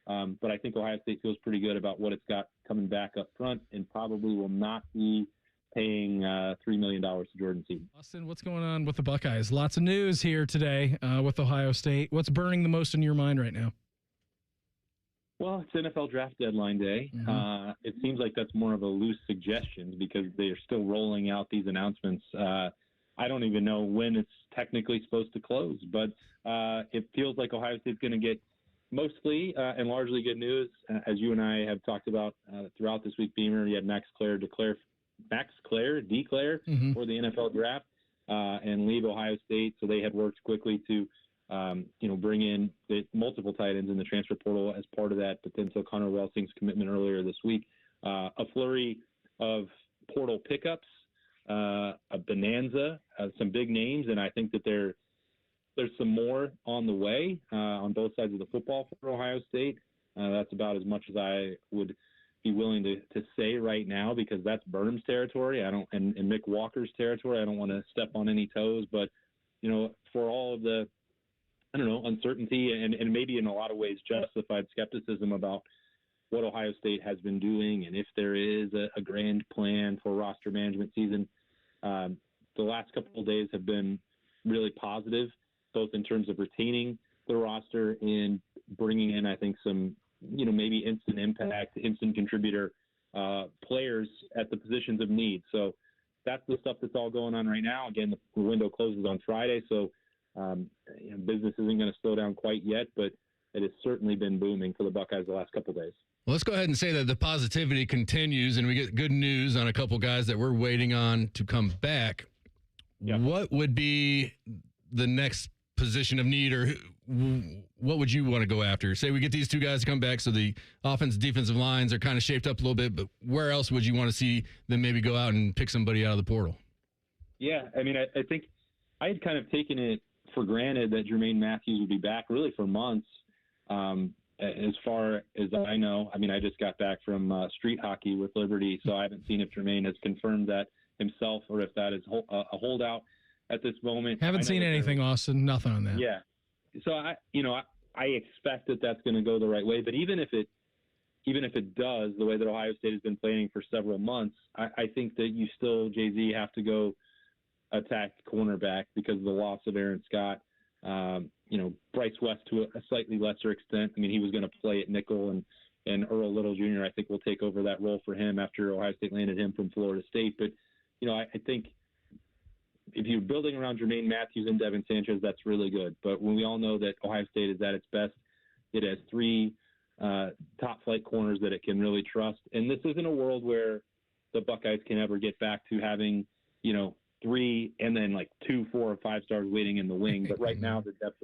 But I think Ohio State feels pretty good about what it's got coming back up front and probably will not be paying $3 million to Jordan Seaton. Austin, what's going on with the Buckeyes? Lots of news here today with Ohio State. What's burning the most in your mind right now? Well, it's NFL draft deadline day. Mm-hmm. It seems like that's more of a loose suggestion because they are still rolling out these announcements. I don't even know when it's technically supposed to close, but it feels like Ohio State's going to get mostly and largely good news. As you and I have talked about throughout this week, Beamer, you had Max Clare declare Mm-hmm. for the NFL draft and leave Ohio State. So they had worked quickly to bring in the multiple tight ends in the transfer portal as part of that. But then so Connor Welsing's commitment earlier this week, a flurry of portal pickups, a bonanza, some big names. And I think that there's some more on the way on both sides of the football for Ohio State. That's about as much as I would be willing to say right now because that's Berm's territory. And Mick Walker's territory. I don't want to step on any toes, but for all of the uncertainty and maybe in a lot of ways justified skepticism about what Ohio State has been doing and if there is a grand plan for roster management season. The last couple of days have been really positive, both in terms of retaining the roster and bringing in, I think, some, maybe instant impact, instant contributor players at the positions of need. So that's the stuff that's all going on right now. Again, the window closes on Friday, so business isn't going to slow down quite yet, but it has certainly been booming for the Buckeyes the last couple of days. Well, let's go ahead and say that the positivity continues and we get good news on a couple guys that we're waiting on to come back. Yeah. What would be the next position of need, or what would you want to go after? Say we get these two guys to come back, so the offense, defensive lines are kind of shaped up a little bit, but where else would you want to see them maybe go out and pick somebody out of the portal? Yeah, I mean, I think I had kind of taken it for granted that Jermaine Matthews would be back really for months. As far as I know, I mean, I just got back from street hockey with Liberty, so I haven't seen if Jermaine has confirmed that himself or if that is a holdout at this moment. Haven't seen anything, Austin. Nothing on that. Yeah. So I expect that that's going to go the right way. But even if it does, the way that Ohio State has been planning for several months, I think that you still, Jay-Z, have to go attack cornerback because of the loss of Aaron Scott. Bryce West to a slightly lesser extent. I mean, he was going to play at nickel, and Earl Little Jr., I think, will take over that role for him after Ohio State landed him from Florida State. But, I think if you're building around Jermaine Matthews and Devin Sanchez, that's really good. But when we all know that Ohio State is at its best, it has three top-flight corners that it can really trust. And this isn't a world where the Buckeyes can ever get back to having, three and then like 2, 4, or 5 stars waiting in the wing. But right now the depth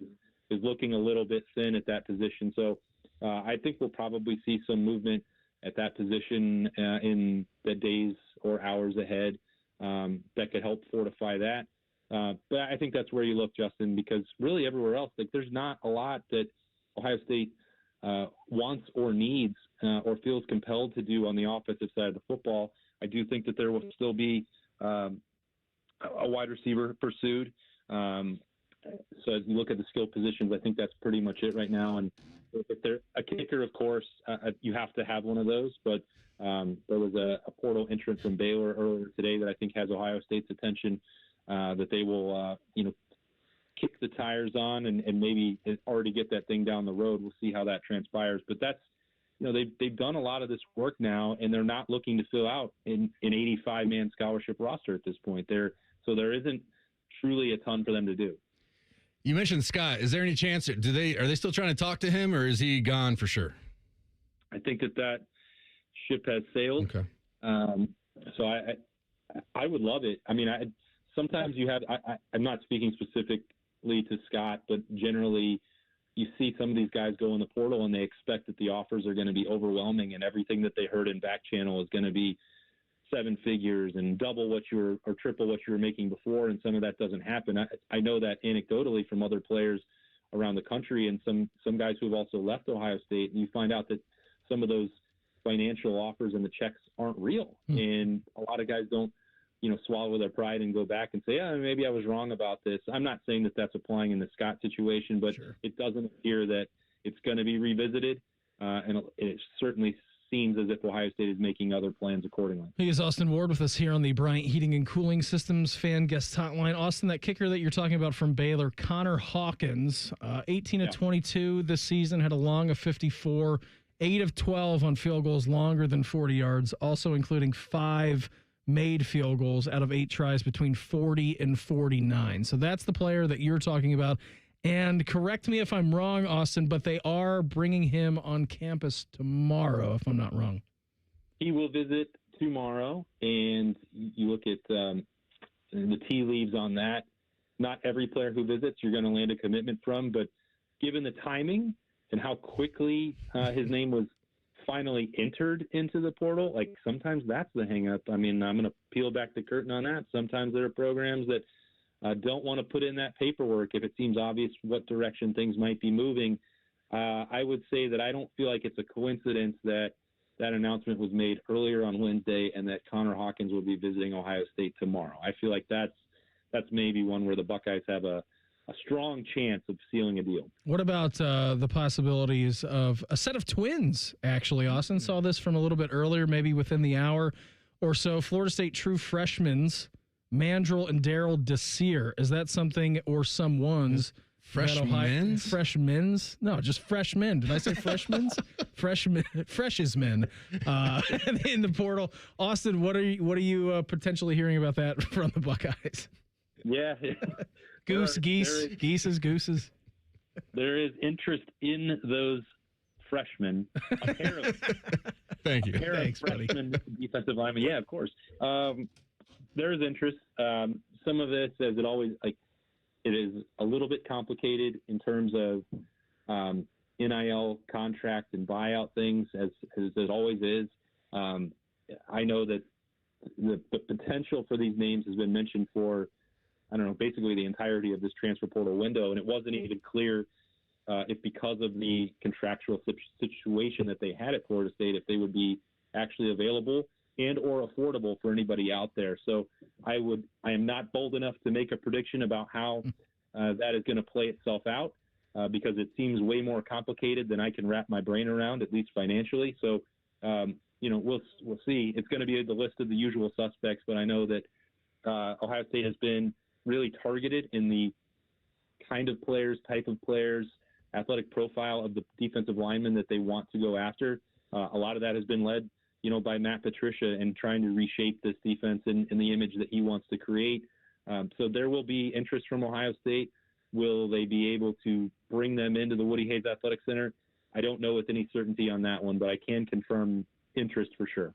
is looking a little bit thin at that position. So I think we'll probably see some movement at that position in the days or hours ahead that could help fortify that. But I think that's where you look, Justin, because really everywhere else, there's not a lot that Ohio State wants or needs or feels compelled to do on the offensive side of the football. I do think that there will still be a wide receiver pursued. So as you look at the skill positions, I think that's pretty much it right now. And if they're a kicker, of course, you have to have one of those. But there was a portal entrant from Baylor earlier today that I think has Ohio State's attention that they will, kick the tires on and maybe already get that thing down the road. We'll see how that transpires. But that's, they've done a lot of this work now, and they're not looking to fill out an 85-man scholarship roster at this point. So there isn't truly a ton for them to do. You mentioned Scott. Is there any chance are they still trying to talk to him, or is he gone for sure? I think that ship has sailed. Okay. So I would love it. I mean, sometimes you have. I'm not speaking specifically to Scott, but generally, you see some of these guys go in the portal and they expect that the offers are going to be overwhelming, and everything that they heard in back channel is going to be 7 figures and double what or triple what you were making before, and some of that doesn't happen. I know that anecdotally from other players around the country and some guys who have also left Ohio State, and you find out that some of those financial offers and the checks aren't real. And a lot of guys don't, swallow their pride and go back and say, yeah, maybe I was wrong about this. I'm not saying that that's applying in the Scott situation, but It doesn't appear that it's going to be revisited. and it certainly seems as if Ohio State is making other plans accordingly. He is Austin Ward with us here on the Bryant Heating and Cooling Systems fan guest hotline. Austin, that kicker that you're talking about from Baylor, Connor Hawkins, 18 of 22 this season, had a long of 54, 8 of 12 on field goals longer than 40 yards, also including 5 made field goals out of 8 tries between 40 and 49. So that's the player that you're talking about. And correct me if I'm wrong, Austin, but they are bringing him on campus tomorrow, if I'm not wrong. He will visit tomorrow, and you look at the tea leaves on that. Not every player who visits you're going to land a commitment from, but given the timing and how quickly his name was finally entered into the portal, like sometimes that's the hang-up. I mean, I'm going to peel back the curtain on that. Sometimes there are programs that don't want to put in that paperwork if it seems obvious what direction things might be moving. I would say that I don't feel like it's a coincidence that that announcement was made earlier on Wednesday and that Connor Hawkins will be visiting Ohio State tomorrow. I feel like that's maybe one where the Buckeyes have a strong chance of sealing a deal. What about the possibilities of a set of twins, actually? Austin saw this from a little bit earlier, maybe within the hour or so. Florida State true freshmen, Mandrill and Daryl Desir. Is that something or someone's? Freshmen's? No, just freshmen. Did I say freshmen's? Freshmen, freshes men in the portal. Austin, what are you potentially hearing about that from the Buckeyes? Yeah. Geeses. There is interest in those freshmen. Thank you. Thanks, buddy. Defensive linemen. Yeah, of course. There is interest. Some of this, as it always, it is a little bit complicated in terms of NIL contract and buyout things, as it always is. I know that the potential for these names has been mentioned for, I don't know, basically the entirety of this transfer portal window, and it wasn't even clear if because of the contractual situation that they had at Florida State, if they would be actually available and or affordable for anybody out there. So I am not bold enough to make a prediction about how that is going to play itself out because it seems way more complicated than I can wrap my brain around, at least financially. So, we'll see. It's going to be the list of the usual suspects, but I know that Ohio State has been really targeted in the kind of players, type of players, athletic profile of the defensive linemen that they want to go after. A lot of that has been led, by Matt Patricia and trying to reshape this defense in the image that he wants to create. So there will be interest from Ohio State. Will they be able to bring them into the Woody Hayes Athletic Center? I don't know with any certainty on that one, but I can confirm interest for sure.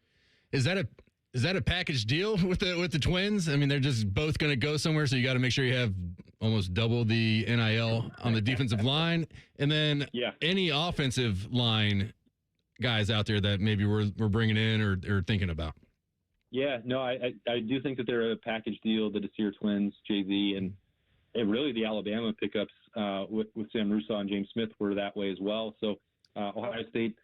Is that a package deal with the Twins? I mean, they're just both going to go somewhere, so you got to make sure you have almost double the NIL on the defensive line, and then any offensive line guys out there that maybe we're bringing in or thinking about. Yeah, no, I do think that they're a package deal. The Desir twins, JZ, and really the Alabama pickups with Sam Rusaw and James Smith were that way as well. So Ohio State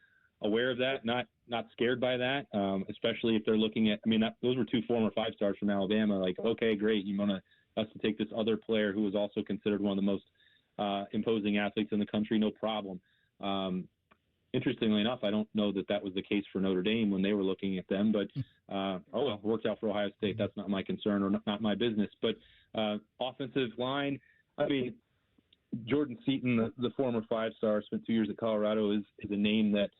aware of that, not scared by that, especially if they're looking at. I mean, those were 2 former 5-stars from Alabama. Like, okay, great, you want us to take this other player who is also considered one of the most imposing athletes in the country? No problem. Interestingly enough, I don't know that was the case for Notre Dame when they were looking at them, but it worked out for Ohio State. That's not my concern or not my business. But offensive line, I mean, Jordan Seaton, the former 5-star, spent 2 years at Colorado, is a name that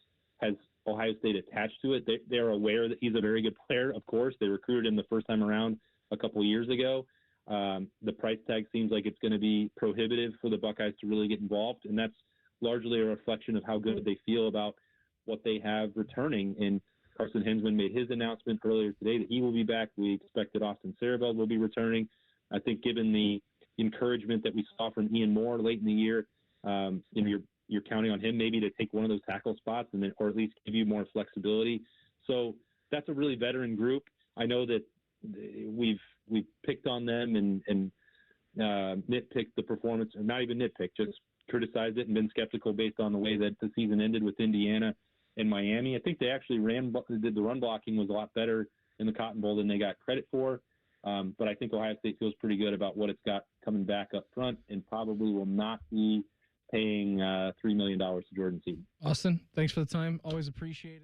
has Ohio State attached to it. They're aware that he's a very good player, of course. They recruited him the first time around a couple of years ago. The price tag seems like it's going to be prohibitive for the Buckeyes to really get involved, and that's largely a reflection of how good they feel about what they have returning. And Carson Hinsman made his announcement earlier today that he will be back. We expect that Austin Sarabeld will be returning. I think given the encouragement that we saw from Ian Moore late in the year, you're counting on him maybe to take one of those tackle spots or at least give you more flexibility. So that's a really veteran group. I know that we've picked on them and nitpicked the performance, or not even nitpicked, just criticized it and been skeptical based on the way that the season ended with Indiana and Miami. I think they actually did the run blocking was a lot better in the Cotton Bowl than they got credit for. But I think Ohio State feels pretty good about what it's got coming back up front and probably will not be paying $3 million to Jordan Seaton. Austin, thanks for the time. Always appreciate it.